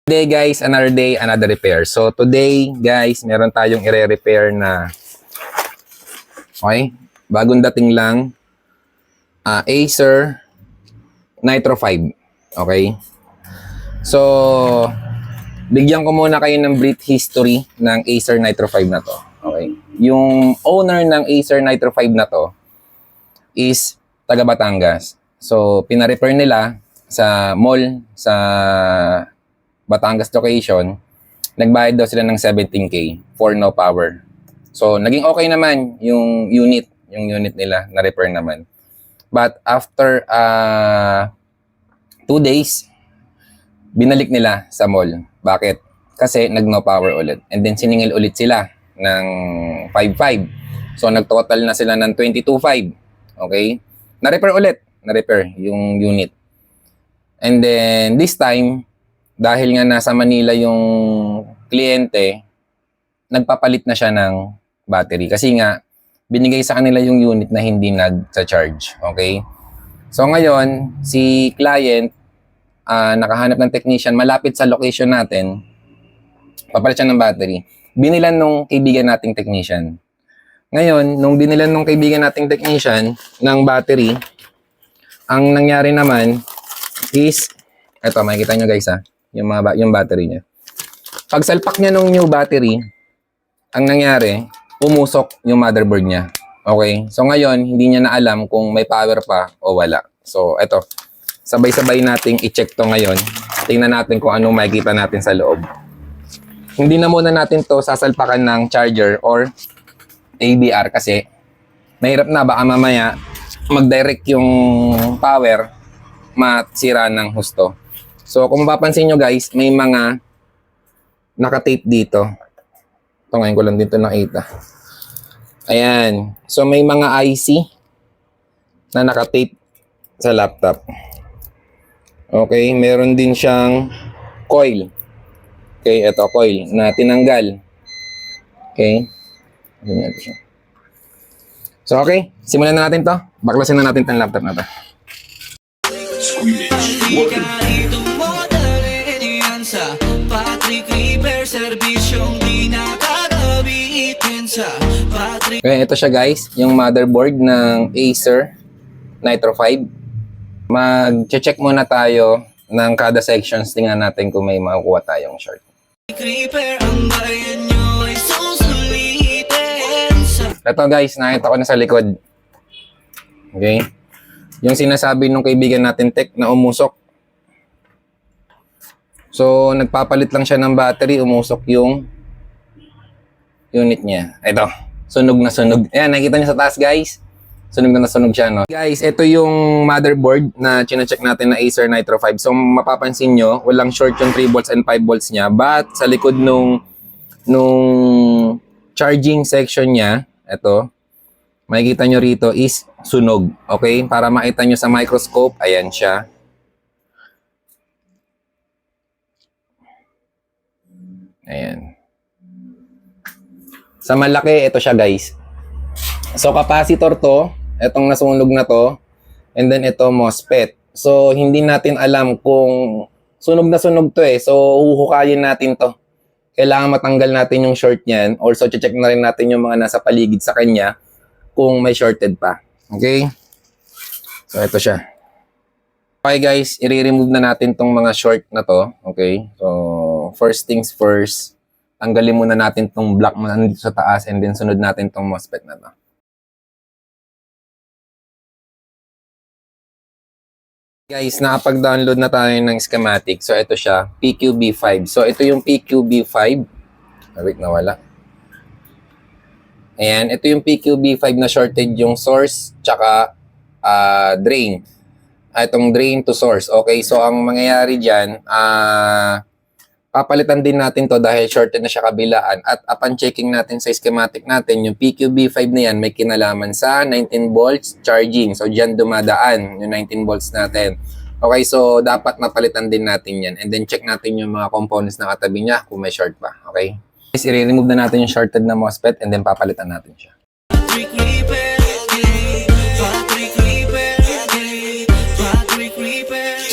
Today guys, another day, another repair. So today guys, meron tayong i-repair na bagong dating lang Acer Nitro 5. Okay? So bigyan ko muna kayo ng brief history ng Acer Nitro 5 na to. Okay? Yung owner ng Acer Nitro 5 na to is taga Batangas. So pina-repair nila sa mall sa Batangas location, nagbayad daw sila ng 17K for no power. So, naging okay naman yung unit nila, na-repair naman. But after 2 days, binalik nila sa mall. Bakit? Kasi nag-no power ulit. And then, siningil ulit sila ng 5.5. So, nag-total na sila ng 22.5. Okay? Na-repair yung unit. And then, this time, dahil nga nasa Manila yung kliyente, nagpapalit na siya ng battery. Kasi nga, binigay sa kanila yung unit na hindi nag-charge. Okay? So ngayon, si client, nakahanap ng technician, malapit sa location natin, papalit siya ng battery. Binilan nung kaibigan nating technician. Ngayon, nung binilan nung kaibigan nating technician ng battery, ang nangyari naman is, eto, makikita nyo guys yung battery niya. Pag salpak niya nung new battery, ang nangyari, umusok yung motherboard niya. Okay? So ngayon, hindi niya na alam kung may power pa o wala. So eto, sabay-sabay nating i-check to ngayon. Tingnan natin kung anong makikita natin sa loob. Hindi na muna natin to sasalpakan ng charger or ABR kasi mahirap na, baka mamaya mag-direct yung power, masira ng husto. So, kung mapapansin nyo guys, may mga naka-tape dito. Ito, ngayon ko lang dito nakita. Ayan. So, may mga IC na naka-tape sa laptop. Okay, meron din siyang coil. Okay, ito coil na tinanggal. Okay. Ayan siya. So, okay. Simulan na natin to. Baklasin na natin itong laptop na to. Okay, ito siya guys, yung motherboard ng Acer Nitro 5. Mag-check muna tayo ng kada sections, tingnan natin kung may makukuha tayong short. Ito guys, nakita ko na sa likod. Okay? Yung sinasabi nung kaibigan natin tech na umusok. So, nagpapalit lang siya ng battery, umusok yung unit niya. Ito, sunog na sunog. Ayan, nakikita niyo sa taas guys. Sunog na sunog siya, no? Guys, ito yung motherboard na chine-check natin na Acer Nitro 5. So, mapapansin nyo, walang short yung 3 volts and 5 volts niya. But, sa likod nung charging section niya, ito, makikita nyo rito is sunog. Okay? Para makita nyo sa microscope, ayan siya. Ayan. Sa malaki, ito siya guys. So, capacitor to. Itong nasunog na to. And then, ito MOSFET. So, hindi natin alam kung sunog na sunog to eh. So, huhukayin natin to. Kailangan matanggal natin yung short niyan. Also, check na rin natin yung mga nasa paligid sa kanya kung may shorted pa. Okay? So, ito siya. Okay guys, i-remove na natin tong mga short na to. Okay? So, first things first, tanggalin muna natin tong black na nandito sa taas and then sunod natin tong MOSFET na to. Guys, nakapag-download na tayo ng schematic. So, ito siya, PQB5. So, ito yung PQB5. Wait, nawala. Ayan, ito yung PQB5 na shorted yung source tsaka drain. Itong drain to source. Okay, so ang mangyayari dyan, papalitan din natin to dahil shorted na siya kabilaan. At upon checking natin sa schematic natin, yung PQB5 na yan may kinalaman sa 19 volts charging. So, dyan dumadaan yung 19 volts natin. Okay, so dapat mapalitan din natin yan. And then check natin yung mga components na katabi niya kung may short pa. Okay? Guys, i-remove na natin yung shorted na MOSFET and then papalitan natin siya.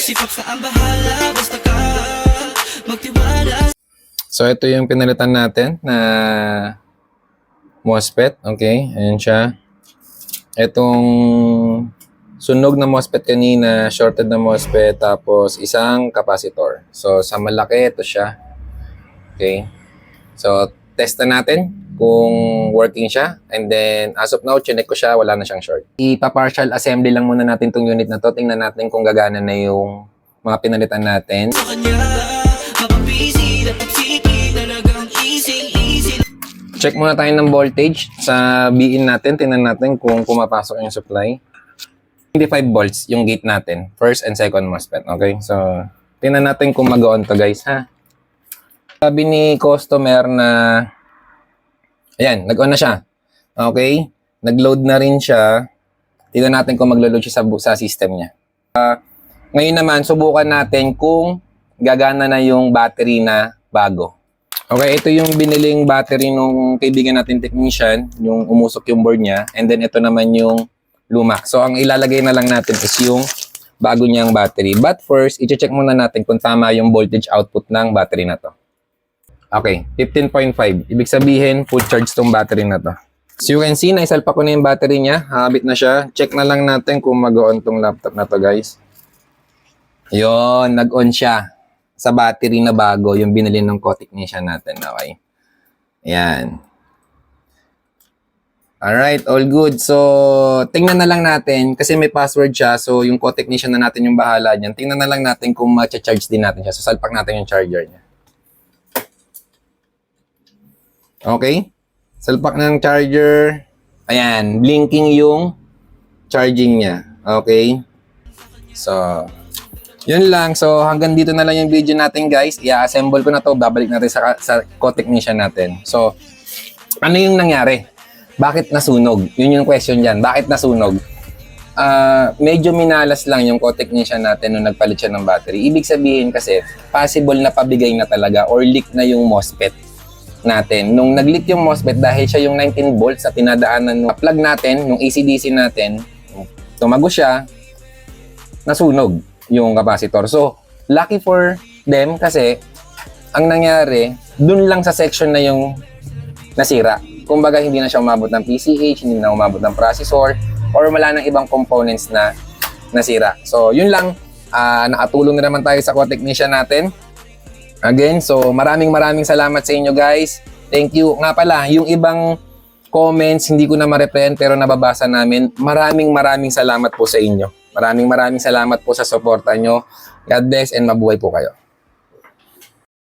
Si Pops na ang bahala, basta ka magtiwala. So, ito yung pinalitan natin na MOSFET. Okay, ayan siya. Itong sunog na MOSFET kanina, shorted na MOSFET, tapos isang capacitor. So, sa malaki, ito siya. Okay. So, test na natin kung working siya. And then, as of now, chinek ko siya, wala na siyang short. Ipa-partial assembly lang muna natin tong unit na to. Tingnan natin kung gagana na yung mga pinalitan natin. Check muna tayo ng voltage sa BIN natin. Tingnan natin kung pumapasok yung supply. 25 volts yung gate natin. First and second MOSFET. Okay? So, tingnan natin kung mag-on to guys, ha? Sabi ni customer na ayan, nag-on na siya. Okay? Nag-load na rin siya. Tingnan natin kung maglo-load siya sa system niya. Ngayon naman, subukan natin kung gagana na yung battery na bago. Okay, ito yung biniling battery nung kaibigan natin technician, yung umusok yung board niya, and then ito naman yung luma. So, ang ilalagay na lang natin is yung bago niyang battery. But first, i-check muna natin kung tama yung voltage output ng battery na to. Okay, 15.5. Ibig sabihin, full charge tong battery na to. So, you can see, naisalpa ko na yung battery niya. Habit na siya. Check na lang natin kung mag-on tong laptop na to, guys. Yun, nag-on siya sa battery na bago, yung binili ng co-technician natin. Okay. Ayan. Alright, all good. So, tingnan na lang natin, kasi may password siya, so yung co-technician na natin yung bahala dyan. Tingnan na lang natin kung ma-charge din natin siya. So, salpak natin yung charger niya. Okay. Salpak ng charger. Ayan, blinking yung charging niya. Okay. So, yun lang. So, hanggang dito na lang yung video natin, guys. I-assemble ko na to. Babalik natin sa co-technician natin. So, ano yung nangyari? Bakit nasunog? Yun yung question dyan. Bakit nasunog? Medyo minalas lang yung co-technician natin nung nagpalit siya ng battery. Ibig sabihin kasi, possible na pabigay na talaga or leak na yung MOSFET natin. Nung nag-leak yung MOSFET dahil siya yung 19 volts sa pinadaanan ng plug natin, nung AC-DC natin, tumago siya, nasunog yung capacitor. So, lucky for them kasi ang nangyari, dun lang sa section na yung nasira. Kumbaga, hindi na siya umabot ng PCH, hindi na umabot ng processor, or wala ng ibang components na nasira. So, yun lang. Nakatulong na naman tayo sa co-technician natin. Again, so maraming salamat sa inyo guys. Thank you. Nga pala, yung ibang comments, hindi ko na ma-reprint pero nababasa namin. Maraming salamat po sa inyo. Maraming salamat po sa suporta nyo. God bless and mabuhay po kayo.